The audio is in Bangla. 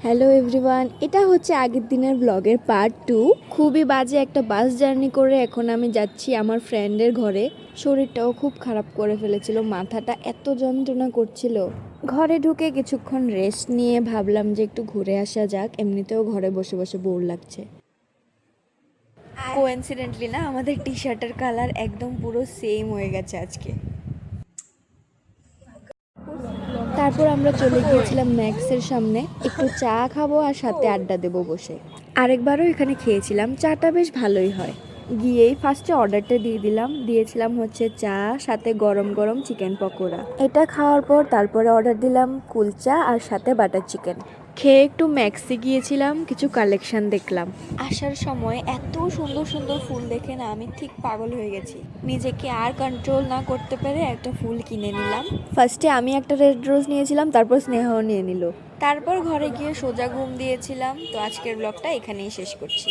হ্যালো এভরিওয়ান, এটা হচ্ছে আগের দিনের ব্লগের পার্ট 2। খুবই বাজে একটা বাস জার্নি করে এখন আমি যাচ্ছি আমার ফ্রেন্ডের ঘরে। শরীরটাও খুব খারাপ করে ফেলেছিল, মাথাটা এত যন্ত্রণা করছিল। ঘরে ঢুকে কিছুক্ষণ রেস্ট নিয়ে ভাবলাম যে একটু ঘুরে আসা যাক, এমনিতেও ঘরে বসে বসে বোর লাগছে। কোইন্সিডেন্টলি না, আমাদের টি শার্টের কালার একদম পুরো সেম হয়ে গেছে আজকে। তারপর আমরা চলে গিয়েছিলাম ম্যাক্সের সামনে, একটু চা খাবো আর সাথে আড্ডা দেবো বসে। আরেকবারও এখানে খেয়েছিলাম, চাটা বেশ ভালোই হয়। গিয়েই ফার্স্টে অর্ডারটা দিয়েছিলাম হচ্ছে চা, সাথে গরম গরম চিকেন পকোড়া। এটা খাওয়ার পর তারপরে অর্ডার দিলাম কুলচা আর সাথে বাটার চিকেন। খেয়ে একটু ম্যাক্সে গিয়েছিলাম, কিছু কালেকশন দেখলাম। আসার সময় এত সুন্দর সুন্দর ফুল দেখে না আমি ঠিক পাগল হয়ে গেছি। নিজেকে আর কন্ট্রোল না করতে পেরে একটা ফুল কিনে নিলাম। ফার্স্টে আমি একটা রেড রোজ নিয়েছিলাম, তারপর স্নেহাও নিয়ে নিল। তারপর ঘরে গিয়ে সোজা ঘুম দিয়েছিলাম। তো আজকের ব্লগটা এখানেই শেষ করছি।